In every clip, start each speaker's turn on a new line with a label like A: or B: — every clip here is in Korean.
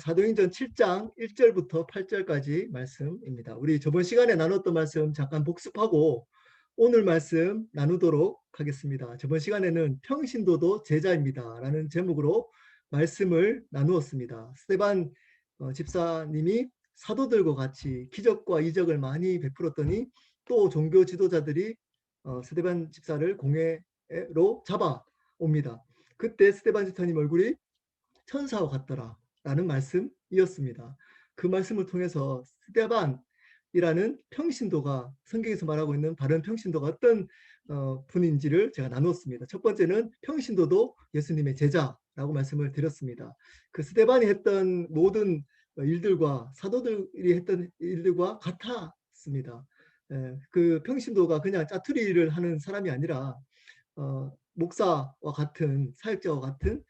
A: 사도행전 7장 1절부터 8절까지 말씀입니다. 우리 저번 시간에 나눴던 말씀 잠깐 복습하고 오늘 말씀 나누도록 하겠습니다. 저번 시간에는 평신도도 제자입니다 라는 제목으로 말씀을 나누었습니다. 스데반 집사님이 사도들과 같이 기적과 이적을 많이 베풀었더니 또 종교 지도자들이 스데반 집사를 공회로 잡아옵니다. 그때 스데반 집사님 얼굴이 천사와 같더라 라는 말씀이었습니다. 그 말씀을 통해서 스데반이라는 평신도가 성경에서 말하고 있는 바른 평신도가 어떤 분인지를 제가 나누었습니다. 첫 번째는 평신도도 예수님의 제자라고 말씀을 드렸습니다. 그 스데반이 했던 모든 일들과 사도들이 했던 일들과 같았습니다. 그 평신도가 그냥 짜투리를 하는 사람이 아니라 목사와 같은 사역자와 같은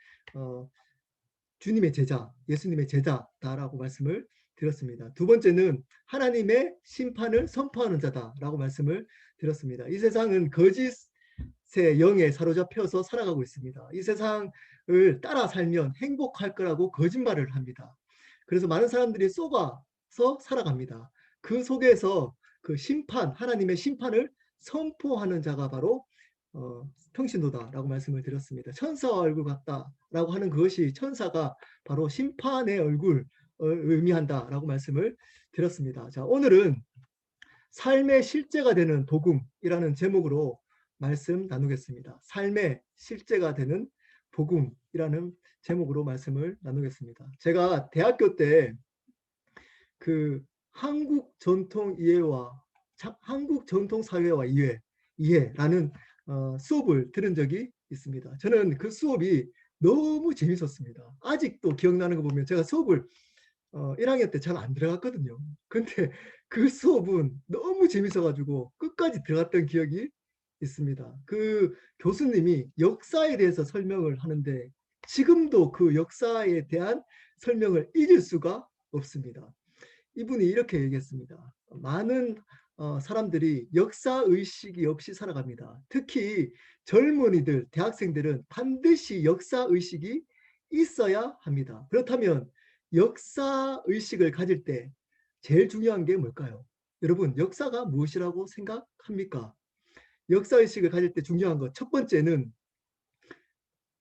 A: 주님의 제자, 예수님의 제자다라고 말씀을 드렸습니다. 두 번째는 하나님의 심판을 선포하는 자다라고 말씀을 드렸습니다. 이 세상은 거짓의 영에 사로잡혀서 살아가고 있습니다. 이 세상을 따라 살면 행복할 거라고 거짓말을 합니다. 그래서 많은 사람들이 속아서 살아갑니다. 그 속에서 그 심판, 하나님의 심판을 선포하는 자가 바로 평신도다라고 말씀을 드렸습니다. 천사와 얼굴 같다라고 하는 그것이 천사가 바로 심판의 얼굴을 의미한다라고 말씀을 드렸습니다. 자, 오늘은 삶의 실제가 되는 복음이라는 제목으로 말씀 나누겠습니다. 삶의 실제가 되는 복음이라는 제목으로 말씀을 나누겠습니다. 제가 대학교 때 그 한국 전통 이해와 한국 전통 사회와 이해라는 수업을 들은 적이 있습니다. 저는 그 수업이 너무 재밌었습니다. 아직도 기억나는 거 보면 제가 수업을 1학년 때 잘 안 들어갔거든요. 근데 그 수업은 너무 재밌어가지고 끝까지 들어갔던 기억이 있습니다. 그 교수님이 역사에 대해서 설명을 하는데 지금도 그 역사에 대한 설명을 잊을 수가 없습니다. 이분이 이렇게 얘기했습니다. 많은 사람들이 역사의식이 없이 살아갑니다. 특히 젊은이들, 대학생들은 반드시 역사의식이 있어야 합니다. 그렇다면 역사의식을 가질 때 제일 중요한 게 뭘까요? 여러분, 역사가 무엇이라고 생각합니까? 역사의식을 가질 때 중요한 것, 첫 번째는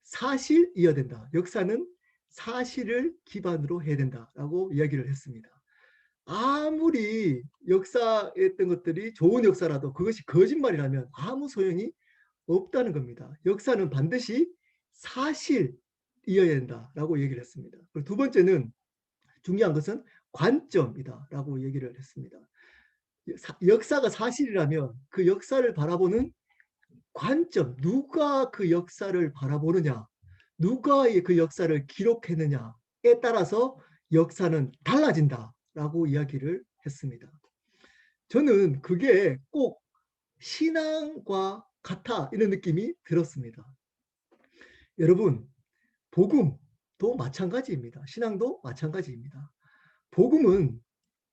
A: 사실이어야 된다. 역사는 사실을 기반으로 해야 된다라고 이야기를 했습니다. 아무리 역사했던 것들이 좋은 역사라도 그것이 거짓말이라면 아무 소용이 없다는 겁니다. 역사는 반드시 사실이어야 된다라고 얘기를 했습니다. 그리고 두 번째는 중요한 것은 관점이다라고 얘기를 했습니다. 역사가 사실이라면 그 역사를 바라보는 관점, 누가 그 역사를 바라보느냐, 누가 그 역사를 기록했느냐에 따라서 역사는 달라진다라고 이야기를 했습니다. 저는 그게 꼭 신앙과 같아 이런 느낌이 들었습니다. 여러분, 복음도 마찬가지입니다. 신앙도 마찬가지입니다. 복음은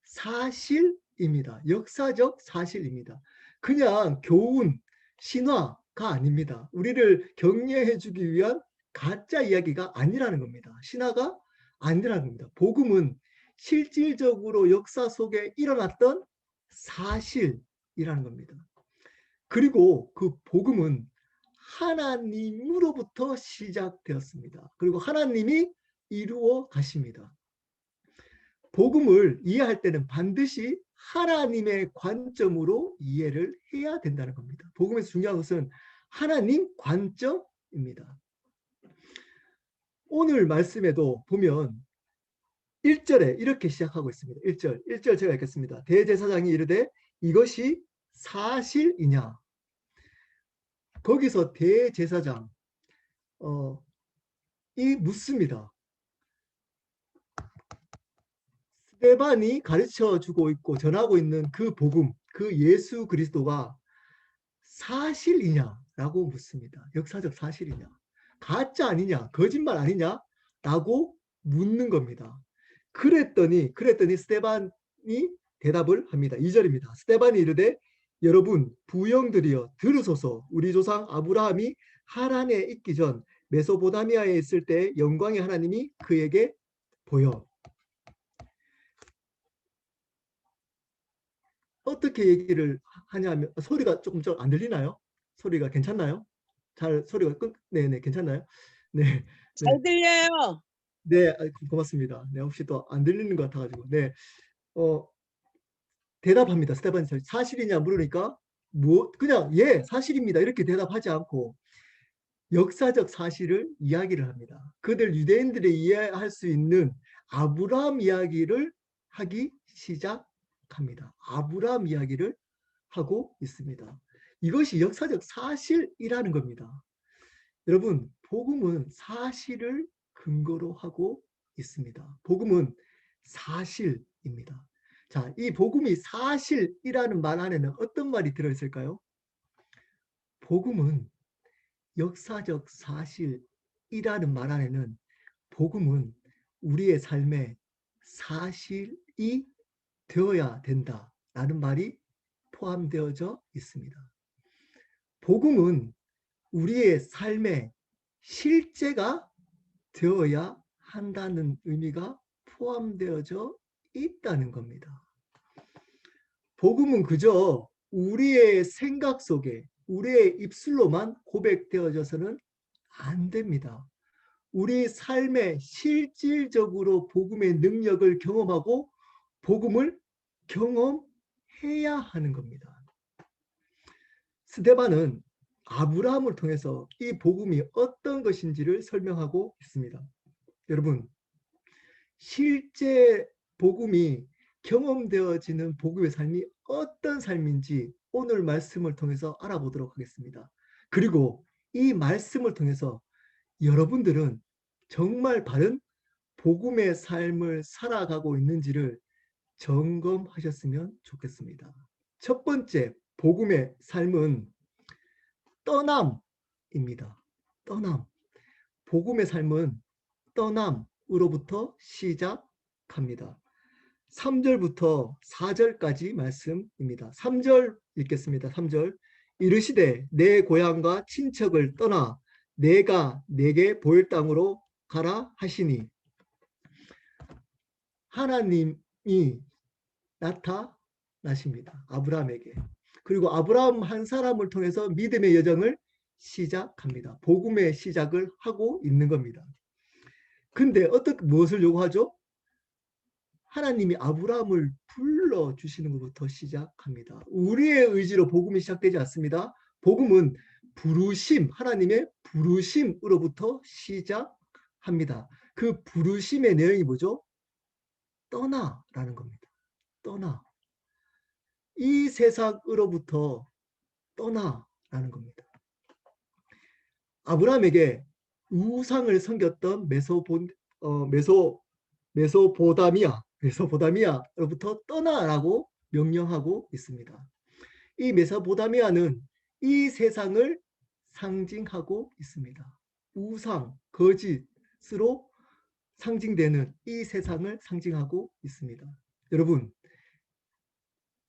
A: 사실입니다. 역사적 사실입니다. 그냥 교훈, 신화가 아닙니다. 우리를 격려해 주기 위한 가짜 이야기가 아니라는 겁니다. 신화가 아니라는 겁니다. 복음은 실질적으로 역사 속에 일어났던 사실이라는 겁니다. 그리고 그 복음은 하나님으로부터 시작되었습니다. 그리고 하나님이 이루어 가십니다. 복음을 이해할 때는 반드시 하나님의 관점으로 이해를 해야 된다는 겁니다. 복음에서 중요한 것은 하나님 관점입니다. 오늘 말씀에도 보면 1절에 이렇게 시작하고 있습니다. 1절 제가 읽겠습니다. 대제사장이 이르되 이것이 사실이냐. 거기서 대제사장이 묻습니다. 스데반이 가르쳐주고 있고 전하고 있는 그 복음, 그 예수 그리스도가 사실이냐라고 묻습니다. 역사적 사실이냐, 가짜 아니냐, 거짓말 아니냐라고 묻는 겁니다. 그랬더니 스데반이 대답을 합니다. 2절입니다. 스데반이 이르되 여러분 부영들이여 들으소서. 우리 조상 아브라함이 하란에 있기 전 메소포타미아에 있을 때 영광의 하나님이 그에게 보여. 어떻게 얘기를 하냐면 소리가 조금 안 들리나요? 소리가 괜찮나요? 잘 소리가 네네 괜찮나요? 네, 네,
B: 잘 들려요.
A: 네, 고맙습니다. 네, 혹시 또 안 들리는 것 같아가지고 네, 어, 대답합니다. 스테반 사실이냐 물으니까 뭐 그냥 예 사실입니다 이렇게 대답하지 않고 역사적 사실을 이야기를 합니다. 그들 유대인들이 이해할 수 있는 아브라함 이야기를 하기 시작합니다. 아브라함 이야기를 하고 있습니다. 이것이 역사적 사실이라는 겁니다. 여러분, 복음은 사실을 근거로 하고 있습니다. 복음은 사실입니다. 자, 이 복음이 사실이라는 말 안에는 어떤 말이 들어있을까요? 복음은 역사적 사실이라는 말 안에는 복음은 우리의 삶의 사실이 되어야 된다라는 말이 포함되어져 있습니다. 복음은 우리의 삶의 실제가 되어야 한다는 의미가 포함되어져 있다는 겁니다. 복음은 그저 우리의 생각 속에 우리의 입술로만 고백되어져서는 안 됩니다. 우리 삶의 실질적으로 복음의 능력을 경험하고 복음을 경험해야 하는 겁니다. 스데반은 아브라함을 통해서 이 복음이 어떤 것인지를 설명하고 있습니다. 여러분, 실제 복음이 경험되어지는 복음의 삶이 어떤 삶인지 오늘 말씀을 통해서 알아보도록 하겠습니다. 그리고 이 말씀을 통해서 여러분들은 정말 바른 복음의 삶을 살아가고 있는지를 점검하셨으면 좋겠습니다. 첫 번째 복음의 삶은 떠남입니다. 떠남. 복음의 삶은 떠남으로부터 시작합니다. 3절부터 4절까지 말씀입니다. 3절 읽겠습니다. 3절. 이르시되 내 고향과 친척을 떠나 내가 내게 보일 땅으로 가라 하시니 하나님이 나타나십니다. 아브라함에게. 그리고 아브라함 한 사람을 통해서 믿음의 여정을 시작합니다. 복음의 시작을 하고 있는 겁니다. 근데 어떻게 무엇을 요구하죠? 하나님이 아브라함을 불러주시는 것부터 시작합니다. 우리의 의지로 복음이 시작되지 않습니다. 복음은 부르심, 하나님의 부르심으로부터 시작합니다. 그 부르심의 내용이 뭐죠? 떠나라는 겁니다. 떠나. 이 세상으로부터 떠나라는 겁니다. 아브라함에게 우상을 섬겼던 메소포다미아로부터 떠나라고 명령하고 있습니다. 이 메소포다미아는 이 세상을 상징하고 있습니다. 우상, 거짓으로 상징되는 이 세상을 상징하고 있습니다. 여러분,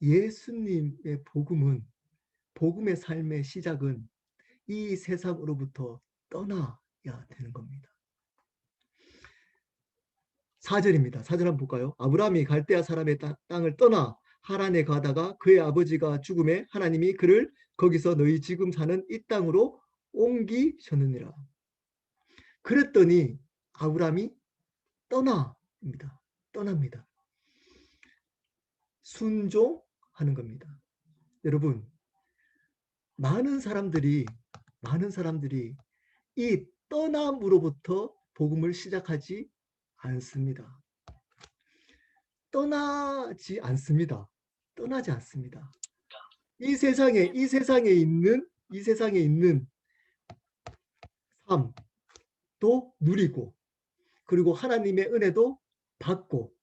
A: 예수님의 복음은 복음의 삶의 시작은 이 세상으로부터 떠나야 되는 겁니다. 4절입니다. 4절 한번 볼까요? 아브라함이 갈대아 사람의 땅을 떠나 하란에 가다가 그의 아버지가 죽음에 하나님이 그를 거기서 너희 지금 사는 이 땅으로 옮기셨느니라. 그랬더니 아브라함이 떠납니다. 떠납니다. 순종하는 겁니다. 여러분, 많은 사람들이 이 떠남으로부터 복음을 시작하지 않습니다. 떠나지 않습니다. 떠나지 않습니다. 이 세상에 있는 삶도 누리고 그리고 하나님의 은혜도 받고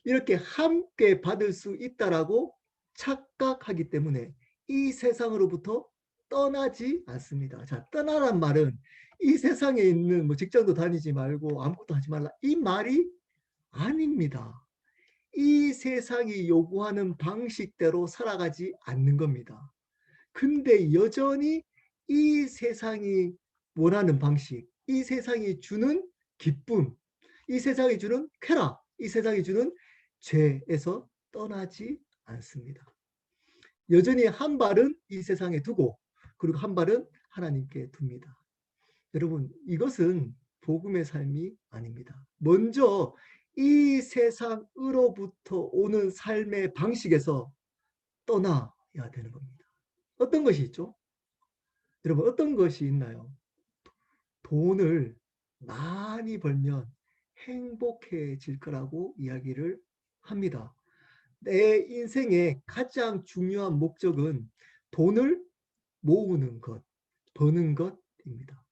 A: 이렇게 함께 받을 수 있다라고 착각하기 때문에 이 세상으로부터 떠나지 않습니다. 자, 떠나란 말은 이 세상에 있는 뭐 직장도 다니지 말고 아무것도 하지 말라 이 말이 아닙니다. 이 세상이 요구하는 방식대로 살아가지 않는 겁니다. 근데 여전히 이 세상이 원하는 방식, 이 세상이 주는 기쁨, 이 세상이 주는 쾌락, 이 세상이 주는 죄에서 떠나지 않습니다. 여전히 한 발은 이 세상에 두고 그리고 한 발은 하나님께 둡니다. 여러분, 이것은 복음의 삶이 아닙니다. 먼저 이 세상으로부터 오는 삶의 방식에서 떠나야 되는 겁니다. 어떤 것이 있죠? 여러분, 어떤 것이 있나요? 돈을 많이 벌면 행복해질 거라고 이야기를 합니다. 내 인생의 가장 중요한 목적은 돈을 모으는 것, 버는 것입니다.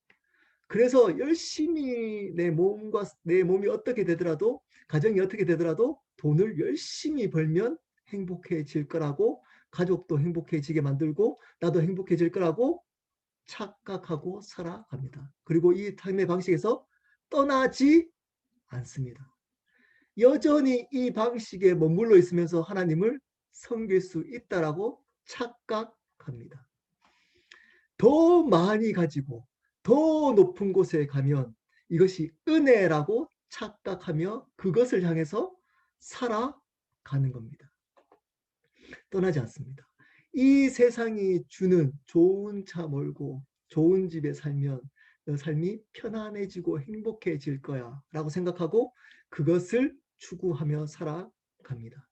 A: 그래서 열심히 내 몸이 어떻게 되더라도, 가정이 어떻게 되더라도 돈을 열심히 벌면 행복해질 거라고, 가족도 행복해지게 만들고 나도 행복해질 거라고 착각하고 살아갑니다. 그리고 이 삶의 방식에서 떠나지 않습니다. 여전히 이 방식에 머물러 있으면서 하나님을 섬길 수 있다라고 착각합니다. 더 많이 가지고 더 높은 곳에 가면 이것이 은혜라고 착각하며 그것을 향해서 살아가는 겁니다. 떠나지 않습니다. 이 세상이 주는 좋은 차 몰고 좋은 집에 살면 너 삶이 편안해지고 행복해질 거야 라고 생각하고 그것을 추구하며 살아갑니다.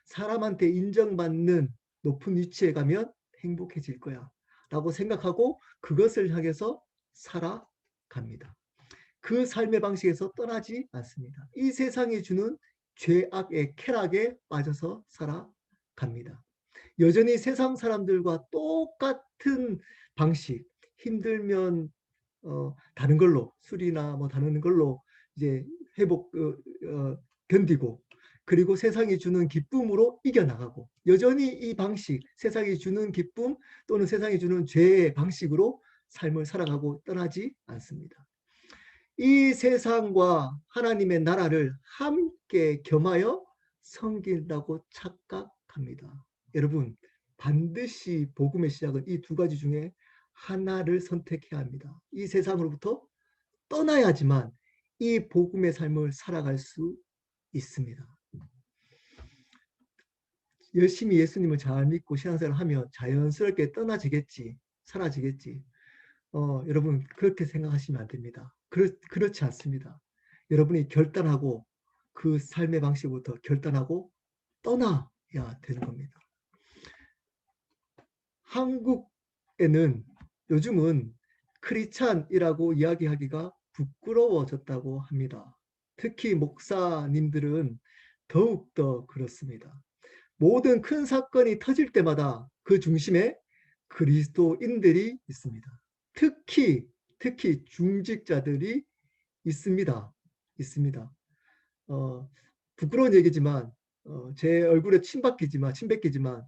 A: 사람한테 인정받는 높은 위치에 가면 행복해질 거야 라고 생각하고 그것을 향해서 살아갑니다. 그 삶의 방식에서 떠나지 않습니다. 이 세상이 주는 죄악의 쾌락에 빠져서 살아갑니다. 여전히 세상 사람들과 똑같은 방식, 힘들면 다른 걸로 술이나 뭐 다른 걸로 이제 회복 견디고 그리고 세상이 주는 기쁨으로 이겨나가고 여전히 이 방식, 세상이 주는 기쁨 또는 세상이 주는 죄의 방식으로 삶을 살아가고 떠나지 않습니다. 이 세상과 하나님의 나라를 함께 겸하여 섬긴다고 착각합니다. 여러분, 반드시 복음의 시작은 이 두 가지 중에 하나를 선택해야 합니다. 이 세상으로부터 떠나야지만 이 복음의 삶을 살아갈 수 있습니다. 열심히 예수님을 잘 믿고 신앙생활을 하면 자연스럽게 떠나지겠지, 사라지겠지. 여러분 그렇게 생각하시면 안 됩니다. 그렇지 않습니다. 여러분이 결단하고 그 삶의 방식부터 결단하고 떠나야 되는 겁니다. 한국에는 요즘은 크리스찬이라고 이야기하기가 부끄러워졌다고 합니다. 특히 목사님들은 더욱더 그렇습니다. 모든 큰 사건이 터질 때마다 그 중심에 그리스도인들이 있습니다. 특히 중직자들이 있습니다. 있습니다. 부끄러운 얘기지만 제 얼굴에 침 뱉기지만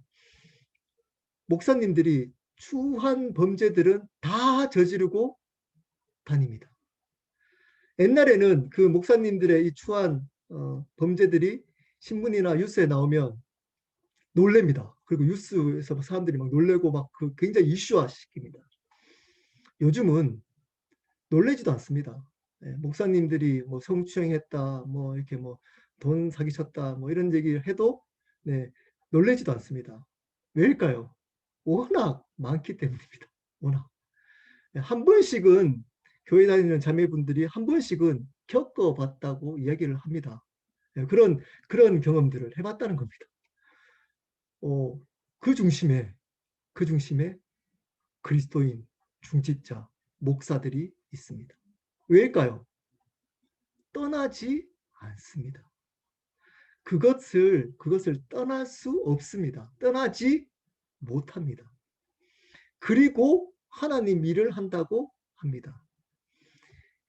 A: 목사님들이 추한 범죄들은 다 저지르고 다닙니다. 옛날에는 그 목사님들의 이 추한 범죄들이 신문이나 뉴스에 나오면 놀랍니다. 그리고 뉴스에서 사람들이 막 놀래고 막 그 굉장히 이슈화 시킵니다. 요즘은 놀래지도 않습니다. 목사님들이 뭐 성추행했다, 뭐 이렇게 뭐 돈 사기쳤다, 뭐 이런 얘기를 해도 놀래지도 않습니다. 왜일까요? 워낙 많기 때문입니다. 워낙 한 번씩은 교회 다니는 자매분들이 한 번씩은 겪어봤다고 이야기를 합니다. 그런 경험들을 해봤다는 겁니다. 그 중심에 그리스도인, 중직자, 목사들이 있습니다. 왜일까요? 떠나지 않습니다. 그것을 떠날 수 없습니다. 떠나지 못합니다. 그리고 하나님 일을 한다고 합니다.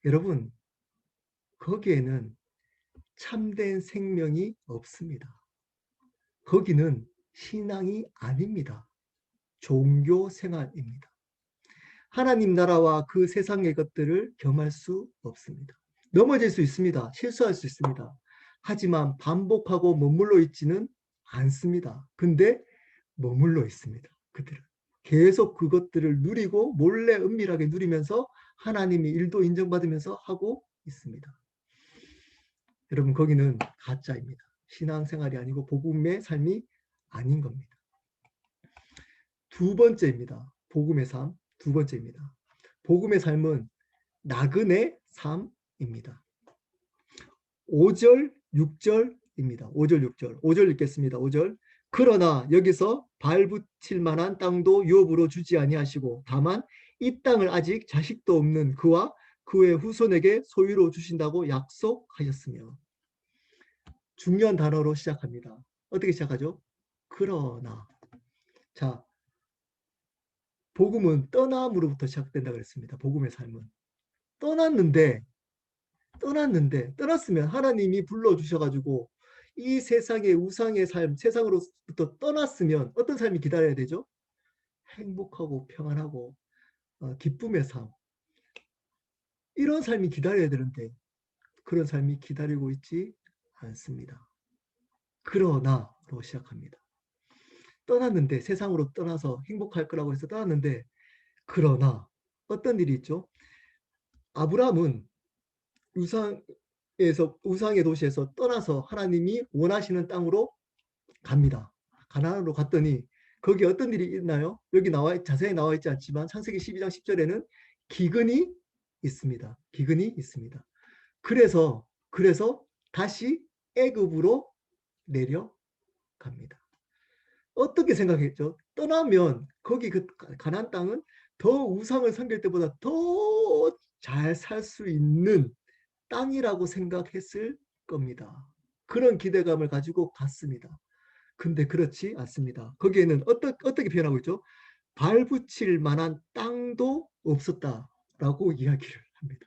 A: 여러분, 거기에는 참된 생명이 없습니다. 거기는 신앙이 아닙니다. 종교 생활입니다. 하나님 나라와 그 세상의 것들을 겸할 수 없습니다. 넘어질 수 있습니다. 실수할 수 있습니다. 하지만 반복하고 머물러 있지는 않습니다. 근데 머물러 있습니다. 그들은 계속 그것들을 누리고 몰래 은밀하게 누리면서 하나님의 일도 인정받으면서 하고 있습니다. 여러분 거기는 가짜입니다. 신앙생활이 아니고 복음의 삶이 아닌 겁니다. 두 번째입니다. 복음의 삶 두 번째입니다. 복음의 삶은 나그네 삶입니다. 5절, 6절입니다. 5절, 6절. 5절 읽겠습니다. 5절. 그러나 여기서 발붙일 만한 땅도 유업으로 주지 아니하시고 다만 이 땅을 아직 자식도 없는 그와 그의 후손에게 소유로 주신다고 약속하셨으며. 중요한 단어로 시작합니다. 어떻게 시작하죠? 그러나. 자, 복음은 떠남으로부터 시작된다 그랬습니다. 복음의 삶은. 떠났으면 하나님이 불러주셔가지고 이 세상의 우상의 삶, 세상으로부터 떠났으면 어떤 삶이 기다려야 되죠? 행복하고 평안하고 기쁨의 삶. 이런 삶이 기다려야 되는데 그런 삶이 기다리고 있지 않습니다. 그러나로 시작합니다. 떠났는데 세상으로 떠나서 행복할 거라고 해서 떠났는데 그러나 어떤 일이 있죠? 아브라함은 우상의 도시에서 떠나서 하나님이 원하시는 땅으로 갑니다. 가나안으로 갔더니 거기 어떤 일이 있나요? 여기 자세히 나와 있지 않지만 창세기 12장 10절에는 기근이 있습니다. 기근이 있습니다. 그래서 다시 애굽으로 내려갑니다. 어떻게 생각했죠? 떠나면 거기 그 가나안 땅은 더 우상을 섬길 때보다 더 잘 살 수 있는 땅이라고 생각했을 겁니다. 그런 기대감을 가지고 갔습니다. 근데 그렇지 않습니다. 거기에는 어떻게 표현하고 있죠? 발붙일 만한 땅도 없었다라고 이야기를 합니다.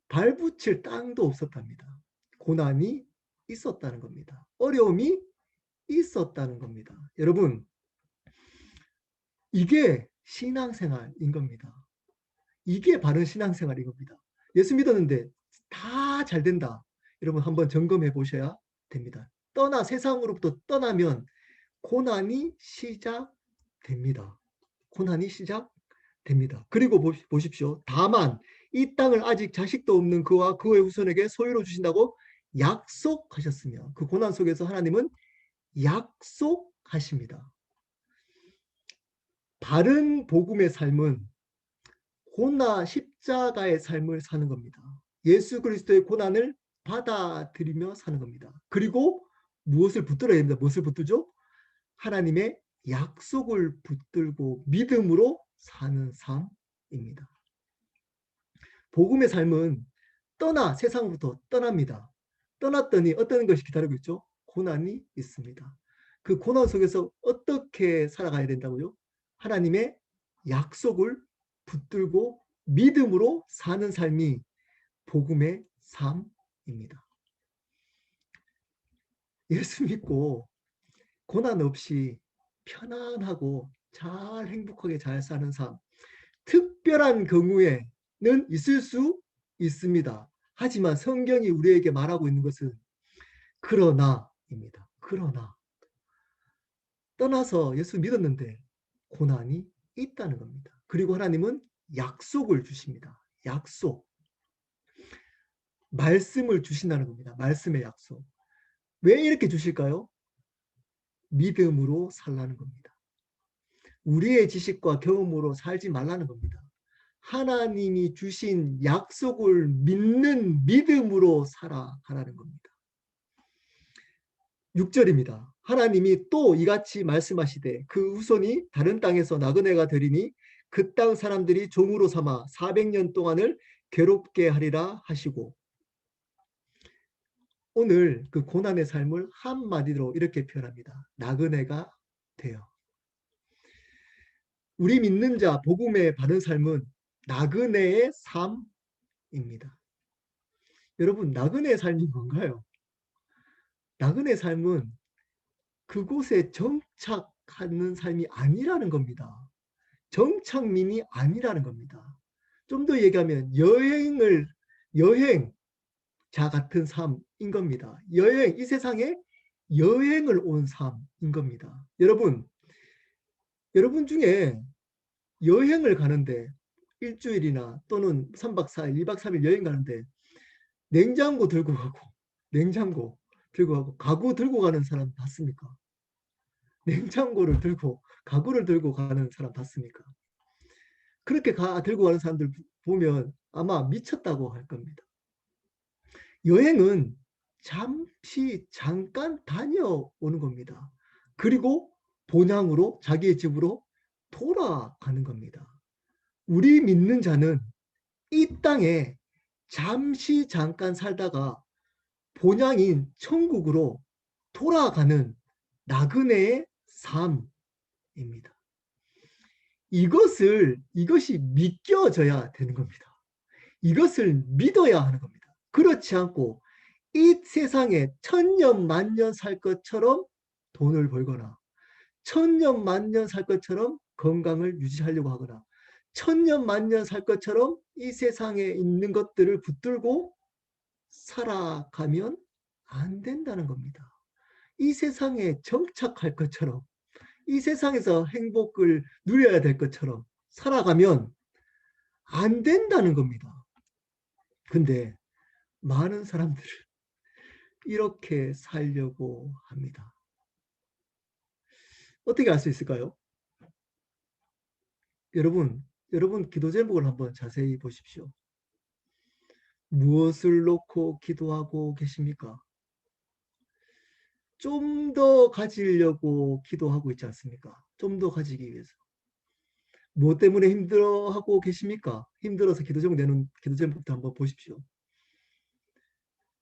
A: 발붙일 땅도 없었답니다. 고난이 있었다는 겁니다. 어려움이 있었다는 겁니다. 여러분, 이게 신앙생활인 겁니다. 이게 바른 신앙생활인 겁니다. 예수 믿었는데 다 잘 된다. 여러분 한번 점검해 보셔야 됩니다. 세상으로부터 떠나면 고난이 시작됩니다. 고난이 시작됩니다. 그리고 보십시오. 다만 이 땅을 아직 자식도 없는 그와 그의 후손에게 소유로 주신다고 약속하셨으며 그 고난 속에서 하나님은 약속하십니다. 바른 복음의 삶은 고난 십자가의 삶을 사는 겁니다. 예수 그리스도의 고난을 받아들이며 사는 겁니다. 그리고 무엇을 붙들어야 됩니다. 무엇을 붙들죠? 하나님의 약속을 붙들고 믿음으로 사는 삶입니다. 복음의 삶은 세상으로부터 떠납니다. 떠났더니 어떤 것이 기다리고 있죠? 고난이 있습니다. 그 고난 속에서 어떻게 살아가야 된다고요? 하나님의 약속을 붙들고 믿음으로 사는 삶이 복음의 삶입니다. 예수 믿고 고난 없이 편안하고 잘 행복하게 잘 사는 삶. 특별한 경우에는 있을 수 있습니다. 하지만 성경이 우리에게 말하고 있는 것은 그러나입니다. 그러나 떠나서 예수 믿었는데 고난이 있다는 겁니다. 그리고 하나님은 약속을 주십니다. 약속. 말씀을 주신다는 겁니다. 말씀의 약속. 왜 이렇게 주실까요? 믿음으로 살라는 겁니다. 우리의 지식과 경험으로 살지 말라는 겁니다. 하나님이 주신 약속을 믿는 믿음으로 살아가라는 겁니다. 6절입니다. 하나님이 또 이같이 말씀하시되 그 후손이 다른 땅에서 나그네가 되리니 그 땅 사람들이 종으로 삼아 400년 동안을 괴롭게 하리라 하시고 오늘 그 고난의 삶을 한마디로 이렇게 표현합니다. 나그네가 되어. 우리 믿는 자 복음의 바른 삶은 나그네의 삶입니다. 여러분 나그네의 삶이 뭔가요? 나그네의 삶은 그곳에 정착하는 삶이 아니라는 겁니다. 정착민이 아니라는 겁니다. 좀 더 얘기하면 여행자 같은 삶인 겁니다. 이 세상에 여행을 온 삶인 겁니다. 여러분 중에 여행을 가는데 일주일이나 또는 3박 4일, 2박 3일 여행 가는데 냉장고 들고 가고 가구 들고 가는 사람 봤습니까? 냉장고를 들고 가구를 들고 가는 사람 봤습니까? 그렇게 들고 가는 사람들 보면 아마 미쳤다고 할 겁니다. 여행은 잠시 잠깐 다녀오는 겁니다. 그리고 본향으로 자기의 집으로 돌아가는 겁니다. 우리 믿는 자는 이 땅에 잠시 잠깐 살다가 본향인 천국으로 돌아가는 나그네의 삶입니다. 이것이 믿겨져야 되는 겁니다. 이것을 믿어야 하는 겁니다. 그렇지 않고 이 세상에 천년 만년 살 것처럼 돈을 벌거나 천년 만년 살 것처럼 건강을 유지하려고 하거나 천년 만년 살 것처럼 이 세상에 있는 것들을 붙들고 살아가면 안 된다는 겁니다. 이 세상에 정착할 것처럼 이 세상에서 행복을 누려야 될 것처럼 살아가면 안 된다는 겁니다. 근데 많은 사람들은 이렇게 살려고 합니다. 어떻게 알 수 있을까요? 여러분 기도 제목을 한번 자세히 보십시오. 무엇을 놓고 기도하고 계십니까? 좀 더 가지려고 기도하고 있지 않습니까? 좀 더 가지기 위해서. 무엇 때문에 힘들어하고 계십니까? 힘들어서 기도 제목 내는 기도 제목부터 한번 보십시오.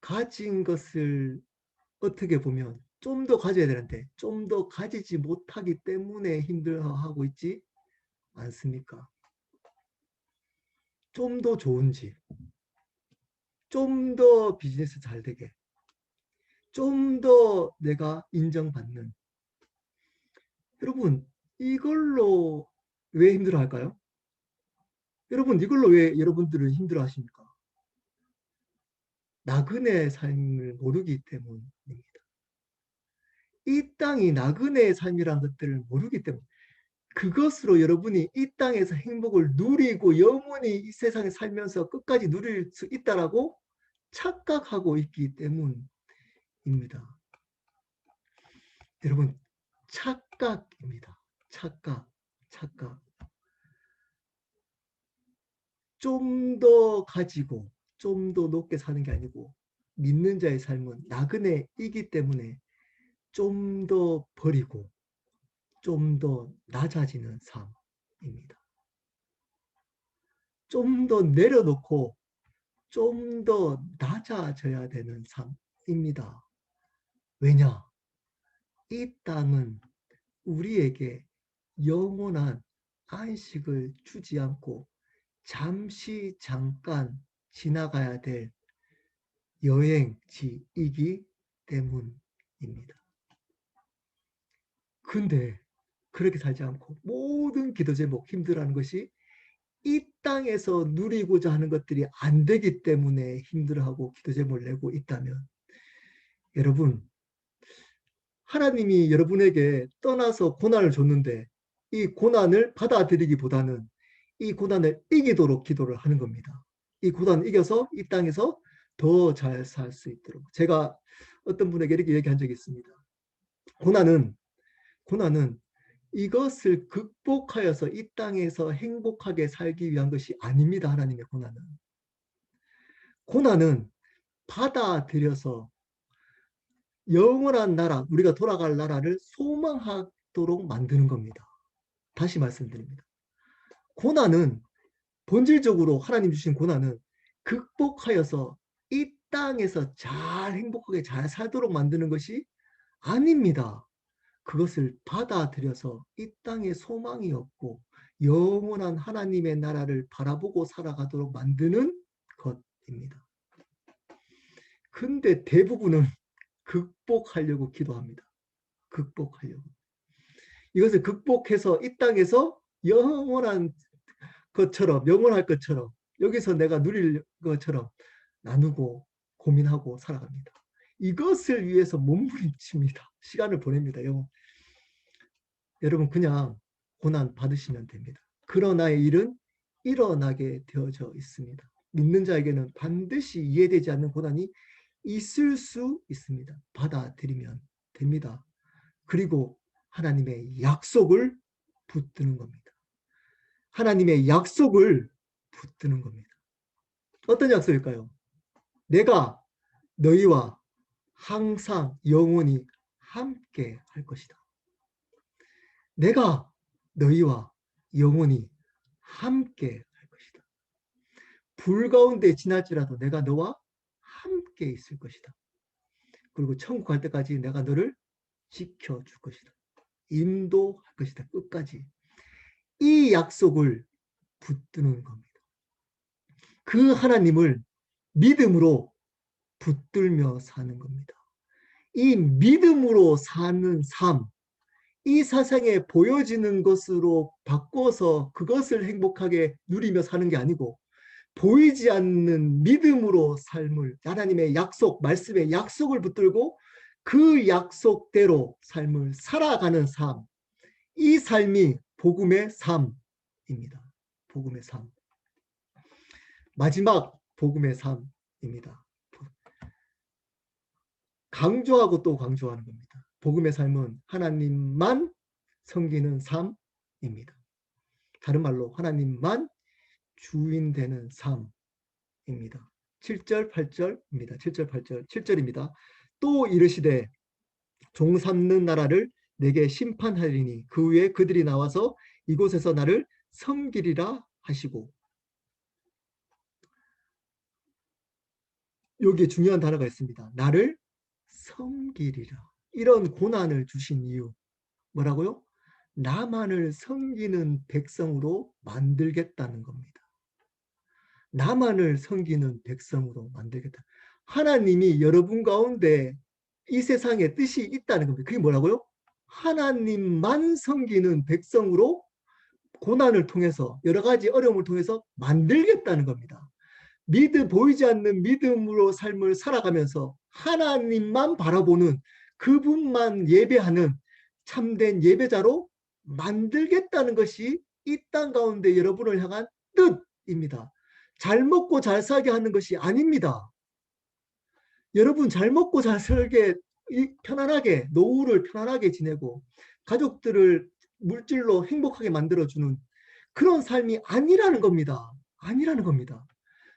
A: 가진 것을 어떻게 보면 좀 더 가져야 되는데 좀 더 가지지 못하기 때문에 힘들어하고 있지 않습니까? 좀 더 좋은 집, 좀 더 비즈니스 잘 되게, 좀 더 내가 인정받는. 여러분, 이걸로 왜 힘들어 할까요? 여러분, 이걸로 왜 여러분들은 힘들어 하십니까? 나그네 삶을 모르기 때문입니다. 이 땅이 나그네의 삶이라는 것들을 모르기 때문에 그것으로 여러분이 이 땅에서 행복을 누리고 영원히 이 세상에 살면서 끝까지 누릴 수 있다라고 착각하고 있기 때문입니다. 여러분, 착각입니다. 착각. 좀 더 가지고 좀 더 높게 사는 게 아니고 믿는 자의 삶은 나그네이기 때문에 좀 더 버리고 좀 더 낮아지는 삶입니다. 좀 더 내려놓고 좀 더 낮아져야 되는 삶입니다. 왜냐? 이 땅은 우리에게 영원한 안식을 주지 않고 잠시 잠깐 지나가야 될 여행지이기 때문입니다. 근데 그렇게 살지 않고 모든 기도 제목 힘들어하는 것이 이 땅에서 누리고자 하는 것들이 안 되기 때문에 힘들어하고 기도 제목을 내고 있다면 여러분, 하나님이 여러분에게 떠나서 고난을 줬는데 이 고난을 받아들이기보다는 이 고난을 이기도록 기도를 하는 겁니다. 이 고난을 이겨서 이 땅에서 더 잘 살 수 있도록. 제가 어떤 분에게 이렇게 얘기한 적이 있습니다. 고난은 이것을 극복하여서 이 땅에서 행복하게 살기 위한 것이 아닙니다. 하나님의 고난은 받아들여서 영원한 나라, 우리가 돌아갈 나라를 소망하도록 만드는 겁니다. 다시 말씀드립니다. 고난은 본질적으로 하나님 주신 고난은 극복하여서 이 땅에서 잘 행복하게 잘 살도록 만드는 것이 아닙니다. 그것을 받아들여서 이 땅에 소망이 없고 영원한 하나님의 나라를 바라보고 살아가도록 만드는 것입니다. 근데 대부분은 극복하려고 기도합니다. 극복하려고. 이것을 극복해서 이 땅에서 영원한 것처럼, 영원할 것처럼, 여기서 내가 누릴 것처럼 나누고 고민하고 살아갑니다. 이것을 위해서 몸부림칩니다. 시간을 보냅니다. 여러분 그냥 고난 받으시면 됩니다. 그러나 의 일은 일어나게 되어져 있습니다. 믿는 자에게는 반드시 이해되지 않는 고난이 있을 수 있습니다. 받아들이면 됩니다. 그리고 하나님의 약속을 붙드는 겁니다. 하나님의 약속을 붙드는 겁니다. 어떤 약속일까요? 내가 너희와 항상 영원히 함께 할 것이다. 내가 너희와 영원히 함께 할 것이다. 불 가운데 지날지라도 내가 너와 함께 있을 것이다. 그리고 천국 갈 때까지 내가 너를 지켜줄 것이다. 인도할 것이다. 끝까지. 이 약속을 붙드는 겁니다. 그 하나님을 믿음으로 붙들며 사는 겁니다. 이 믿음으로 사는 삶, 이 세상에 보여지는 것으로 바꿔서 그것을 행복하게 누리며 사는 게 아니고 보이지 않는 믿음으로 삶을 하나님의 약속, 말씀의 약속을 붙들고 그 약속대로 삶을 살아가는 삶, 이 삶이 복음의 삶입니다. 복음의 삶. 마지막 복음의 삶입니다. 강조하고 또 강조하는 겁니다. 복음의 삶은 하나님만 섬기는 삶입니다. 다른 말로 하나님만 주인 되는 삶입니다. 7절, 8절입니다. 7절, 8절, 7절입니다. 또 이르시되 종 삼는 나라를 내게 심판하리니 그 후에 그들이 나와서 이곳에서 나를 섬기리라 하시고, 여기에 중요한 단어가 있습니다. 나를 섬기리라. 이런 고난을 주신 이유 뭐라고요? 나만을 섬기는 백성으로 만들겠다는 겁니다. 나만을 섬기는 백성으로 만들겠다. 하나님이 여러분 가운데 이 세상에 뜻이 있다는 겁니다. 그게 뭐라고요? 하나님만 섬기는 백성으로 고난을 통해서 여러 가지 어려움을 통해서 만들겠다는 겁니다. 보이지 않는 믿음으로 삶을 살아가면서 하나님만 바라보는, 그분만 예배하는 참된 예배자로 만들겠다는 것이 이 땅 가운데 여러분을 향한 뜻입니다. 잘 먹고 잘 살게 하는 것이 아닙니다. 여러분 잘 먹고 잘 살게, 편안하게 노후를 편안하게 지내고 가족들을 물질로 행복하게 만들어주는 그런 삶이 아니라는 겁니다. 아니라는 겁니다.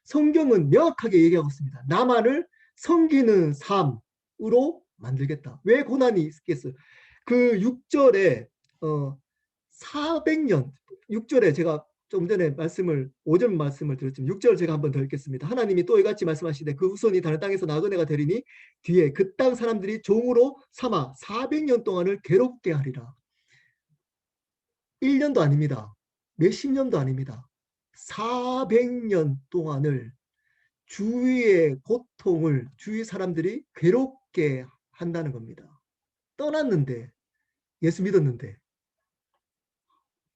A: 성경은 명확하게 얘기하고 있습니다. 나만을 섬기는 삶으로 만들겠다. 왜 고난이 있겠어요? 그 6절에 400년, 6절에 제가 좀 전에 5절 말씀을 드렸지만 6절 제가 한번 더 읽겠습니다. 하나님이 또 이같이 말씀하시되 그 후손이 다른 땅에서 나그네가 되리니 뒤에 그 땅 사람들이 종으로 삼아 400년 동안을 괴롭게 하리라. 1년도 아닙니다. 몇십 년도 아닙니다. 400년 동안을 주위의 고통을 주위 사람들이 괴롭게 한다는 겁니다. 떠났는데, 예수 믿었는데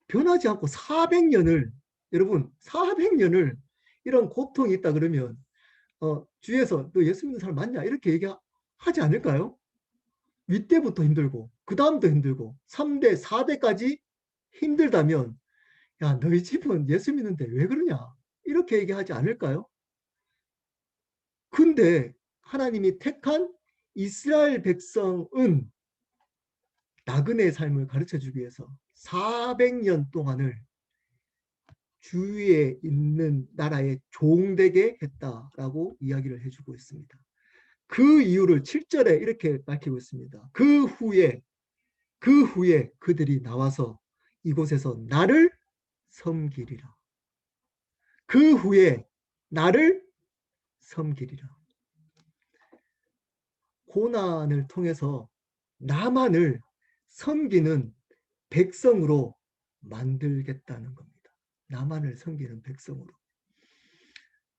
A: 변하지 않고 400년을, 여러분 400년을 이런 고통이 있다 그러면 주위에서 너 예수 믿는 사람 맞냐 이렇게 얘기하지 않을까요? 윗대부터 힘들고 그 다음도 힘들고 3대 4대까지 힘들다면 야 너희 집은 예수 믿는데 왜 그러냐 이렇게 얘기하지 않을까요? 근데 하나님이 택한 이스라엘 백성은 나그네의 삶을 가르쳐주기 위해서 400년 동안을 주위에 있는 나라의 종되게 했다라고 이야기를 해주고 있습니다. 그 이유를 7절에 이렇게 밝히고 있습니다. 그 후에 그들이 나와서 이곳에서 나를 섬기리라. 그 후에 나를 섬기리라. 고난을 통해서 나만을 섬기는 백성으로 만들겠다는 겁니다. 나만을 섬기는 백성으로.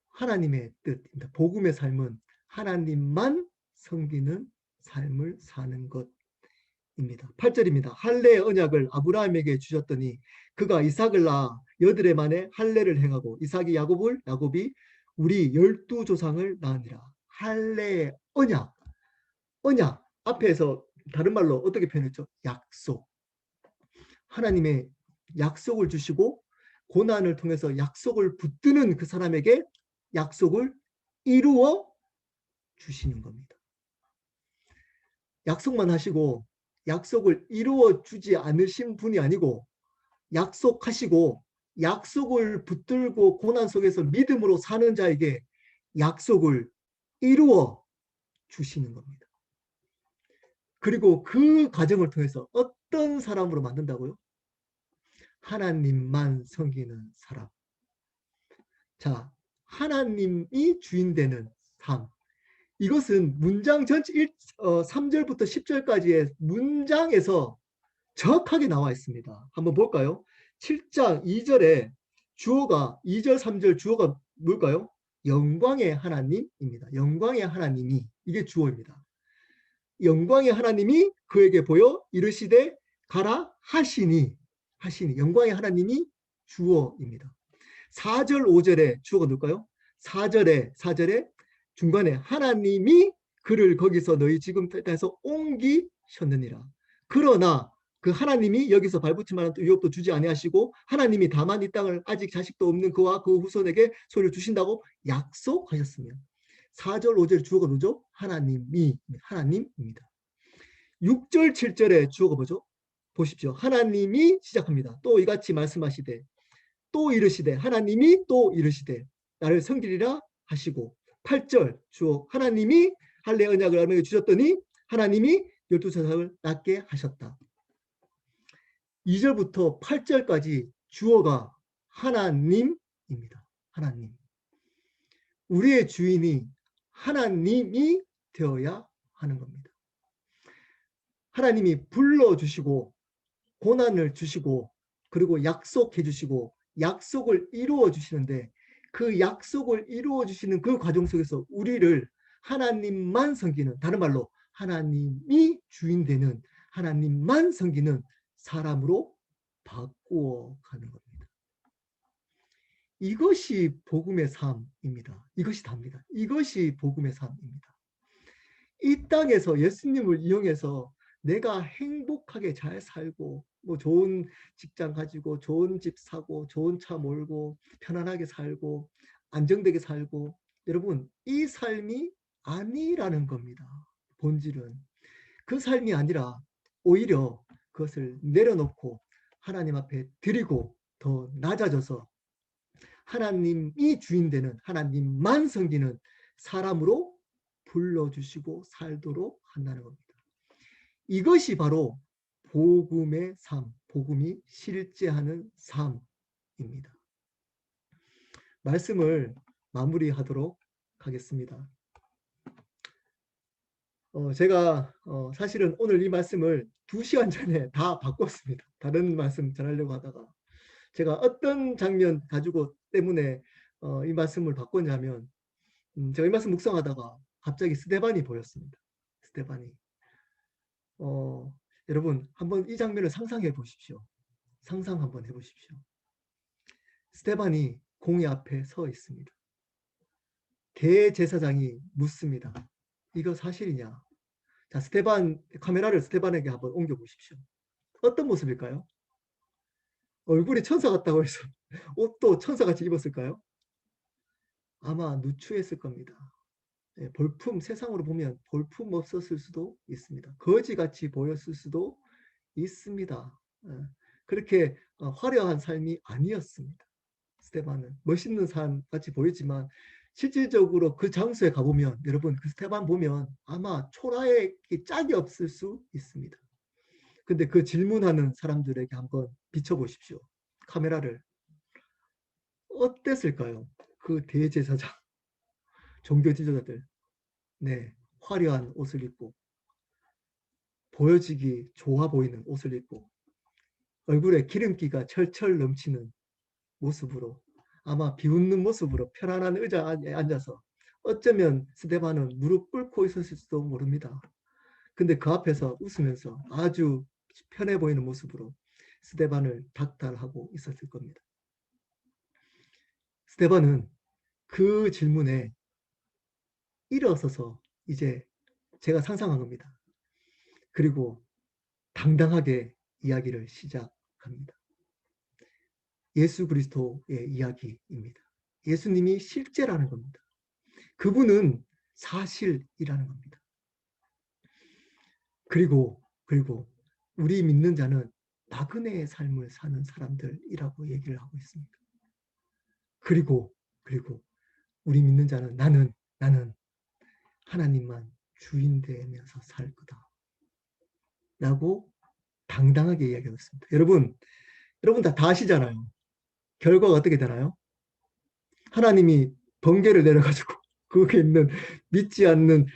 A: 하나님의 뜻입니다. 복음의 삶은 하나님만 섬기는 삶을 사는 것입니다. 8절입니다. 할례의 언약을 아브라함에게 주셨더니 그가 이삭을 낳아 여드레 만에 할례를 행하고 이삭이 야곱이 우리 12조상을 낳으니라. 할례의 언약. 언약 앞에서 다른 말로 어떻게 표현했죠? 약속. 하나님의 약속을 주시고 고난을 통해서 약속을 붙드는 그 사람에게 약속을 이루어 주시는 겁니다. 약속만 하시고 약속을 이루어 주지 않으신 분이 아니고 약속하시고 약속을 붙들고 고난 속에서 믿음으로 사는 자에게 약속을 이루어 주시는 겁니다. 그리고 그 과정을 통해서 어떤 사람으로 만든다고요? 하나님만 섬기는 사람. 자, 하나님이 주인 되는 삶. 이것은 문장 전체 3절부터 10절까지의 문장에서 정확하게 나와 있습니다. 한번 볼까요? 7장 2절에 주어가 2절 3절 주어가 뭘까요? 영광의 하나님입니다. 영광의 하나님이 이게 주어입니다. 영광의 하나님이 그에게 보여 이르시되 가라 하시니 영광의 하나님이 주어입니다. 4절 5절에 주어가 누굴까요? 4절에 중간에 하나님이 그를 거기서 너희 지금 땅에서 옮기셨느니라. 그러나 그 하나님이 여기서 발붙임 만한 유업도 주지 아니하시고 하나님이 다만 이 땅을 아직 자식도 없는 그와 그 후손에게 소유를 주신다고 약속하셨으며 4절 5절 주어가 누구죠? 하나님입니다. 6절 7절에 주어가 뭐죠? 보십시오. 하나님이 시작합니다. 또 이같이 말씀하시되 또 이르시되 하나님이 또 이르시되 나를 섬기리라 하시고 8절 주어 하나님이 할례 언약을 아브라함에게 주셨더니 하나님이 12사람을 낳게 하셨다. 2절부터 8절까지 주어가 하나님입니다. 하나님. 우리의 주인이 하나님이 되어야 하는 겁니다. 하나님이 불러주시고 고난을 주시고 그리고 약속해 주시고 약속을 이루어 주시는데 그 약속을 이루어 주시는 그 과정 속에서 우리를 하나님만 섬기는, 다른 말로 하나님이 주인 되는, 하나님만 섬기는 사람으로 바꾸어 가는 겁니다. 이것이 복음의 삶입니다. 이것이 답니다. 이것이 복음의 삶입니다. 이 땅에서 예수님을 이용해서 내가 행복하게 잘 살고 뭐 좋은 직장 가지고 좋은 집 사고 좋은 차 몰고 편안하게 살고 안정되게 살고, 여러분 이 삶이 아니라는 겁니다. 본질은 그 삶이 아니라 오히려 그것을 내려놓고 하나님 앞에 드리고 더 낮아져서 하나님이 주인 되는, 하나님만 섬기는 사람으로 불러주시고 살도록 한다는 겁니다. 이것이 바로 복음의 삶, 복음이 실제하는 삶입니다. 말씀을 마무리하도록 하겠습니다. 제가 사실은 오늘 이 말씀을 2시간 전에 다 바꿨습니다. 다른 말씀 전하려고 하다가 제가 어떤 장면 가지고 때문에 이 말씀을 바꿨냐면 제가 이 말씀 묵상하다가 갑자기 스데반이 보였습니다. 스데반이. 여러분 한번 이 장면을 상상해 보십시오. 상상 한번 해보십시오. 스데반이 공의 앞에 서 있습니다. 대제사장이 묻습니다. 이거 사실이냐? 자, 카메라를 스데반에게 한번 옮겨 보십시오. 어떤 모습일까요? 얼굴이 천사 같다고 해서 옷도 천사같이 입었을까요? 아마 누추했을 겁니다. 볼품, 세상으로 보면 볼품 없었을 수도 있습니다. 거지같이 보였을 수도 있습니다. 그렇게 화려한 삶이 아니었습니다. 스테반은 멋있는 사람 같이 보이지만 실질적으로 그 장소에 가보면 여러분 그 스테반 보면 아마 초라의 짝이 없을 수 있습니다. 근데 그 질문하는 사람들에게 한번 비춰보십시오. 카메라를. 어땠을까요? 그 대제사장, 종교 지도자들. 네, 화려한 옷을 입고 보여지기 좋아 보이는 옷을 입고 얼굴에 기름기가 철철 넘치는 모습으로, 아마 비웃는 모습으로 편안한 의자에 앉아서 어쩌면 스데반은 무릎 꿇고 있었을 수도 모릅니다. 근데 그 앞에서 웃으면서 아주 편해 보이는 모습으로 스데반을 닥달하고 있었을 겁니다. 스데반은 그 질문에 일어서서 이제 제가 상상한 겁니다. 그리고 당당하게 이야기를 시작합니다. 예수 그리스도의 이야기입니다. 예수님이 실제라는 겁니다. 그분은 사실이라는 겁니다. 그리고 우리 믿는 자는 나그네의 삶을 사는 사람들이라고 얘기를 하고 있습니다. 그리고 우리 믿는 자는 나는 하나님만 주인 되면서 살 거다 라고 당당하게 이야기하고 있습니다. 여러분 다 아시잖아요. 결과가 어떻게 되나요? 하나님이 번개를 내려가지고 거기에 있는 믿지 않는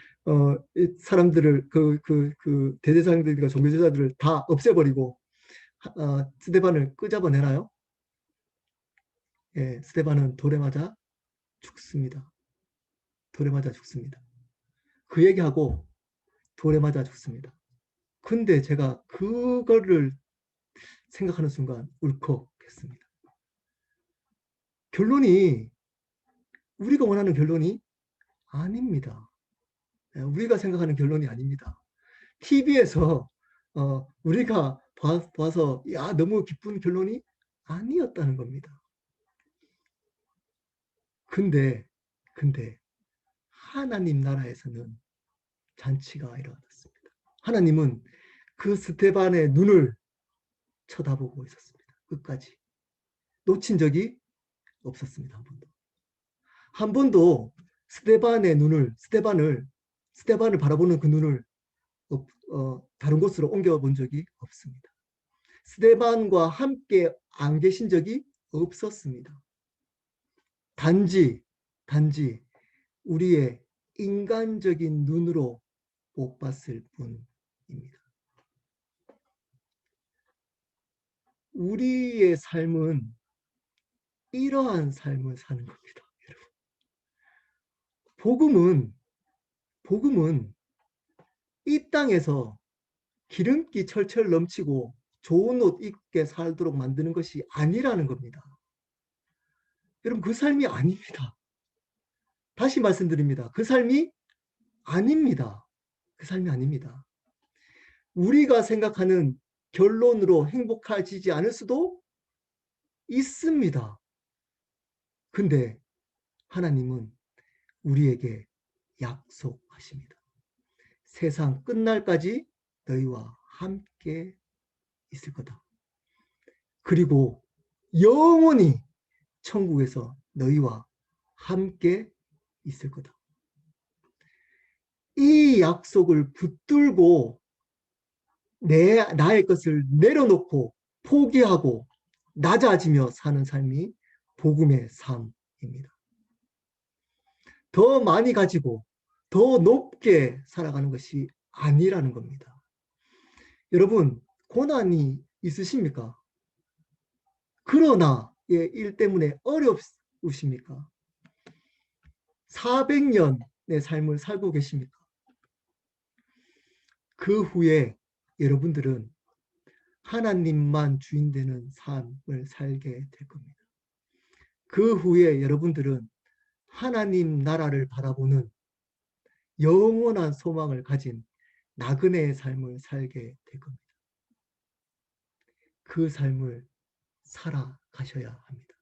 A: 사람들을 그 대제사장들과 종교제자들을 다 없애버리고 스데반을 끄잡아내나요? 예, 스데반은 돌에 맞아 죽습니다. 돌에 맞아 죽습니다. 그 얘기하고 돌에 맞아 죽습니다. 근데 제가 그거를 생각하는 순간 울컥했습니다. 결론이 우리가 원하는 결론이 아닙니다. 우리가 생각하는 결론이 아닙니다. TV에서 우리가 봐서 야 너무 기쁜 결론이 아니었다는 겁니다. 근데 하나님 나라에서는 잔치가 일어났습니다. 하나님은 그 스데반의 눈을 쳐다보고 있었습니다. 끝까지 놓친 적이 없었습니다. 한 번도 스데반을 바라보는 그 눈을 다른 곳으로 옮겨본 적이 없습니다. 스데반과 함께 안 계신 적이 없었습니다. 단지 우리의 인간적인 눈으로 못 봤을 뿐입니다. 우리의 삶은 이러한 삶을 사는 겁니다. 여러분. 복음은 이 땅에서 기름기 철철 넘치고 좋은 옷 입게 살도록 만드는 것이 아니라는 겁니다. 여러분 그 삶이 아닙니다. 다시 말씀드립니다. 그 삶이 아닙니다. 그 삶이 아닙니다. 우리가 생각하는 결론으로 행복해지지 않을 수도 있습니다. 근데 하나님은 우리에게 약속하십니다. 세상 끝날까지 너희와 함께 있을 거다. 그리고 영원히 천국에서 너희와 함께 있을 거다. 이 약속을 붙들고 나의 것을 내려놓고 포기하고 낮아지며 사는 삶이 복음의 삶입니다. 더 많이 가지고 더 높게 살아가는 것이 아니라는 겁니다. 여러분 고난이 있으십니까? 그러나 일 때문에 어렵으십니까? 400년의 삶을 살고 계십니까? 그 후에 여러분들은 하나님만 주인 되는 삶을 살게 될 겁니다. 그 후에 여러분들은 하나님 나라를 바라보는 영원한 소망을 가진 나그네의 삶을 살게 될 겁니다. 그 삶을 살아가셔야 합니다.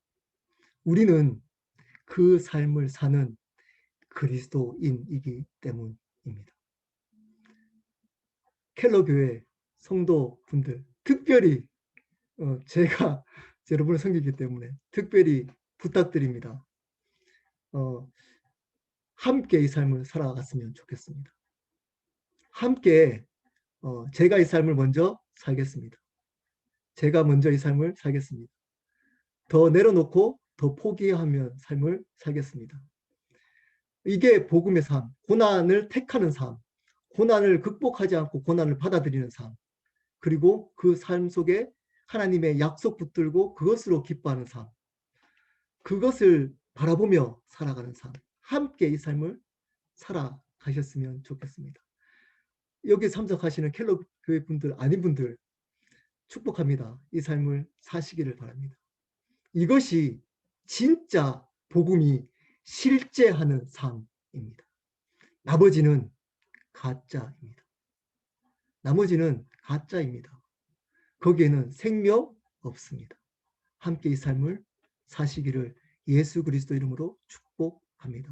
A: 우리는 그 삶을 사는 그리스도인이기 때문입니다. 켈러 교회 성도분들 특별히 제가 여러분을 섬기기 때문에 특별히 부탁드립니다. 함께 이 삶을 살아갔으면 좋겠습니다. 함께 제가 이 삶을 먼저 살겠습니다. 제가 먼저 이 삶을 살겠습니다. 더 내려놓고 더 포기하면 삶을 살겠습니다. 이게 복음의 삶, 고난을 택하는 삶, 고난을 극복하지 않고 고난을 받아들이는 삶, 그리고 그 삶 속에 하나님의 약속 붙들고 그것으로 기뻐하는 삶, 그것을 바라보며 살아가는 삶, 함께 이 삶을 살아가셨으면 좋겠습니다. 여기 참석하시는 켈러 교회 분들 아닌 분들 축복합니다. 이 삶을 사시기를 바랍니다. 이것이 진짜 복음이 실제하는 삶입니다. 나머지는 가짜입니다. 거기에는 생명 없습니다. 함께 이 삶을 사시기를 예수 그리스도 이름으로 축복합니다.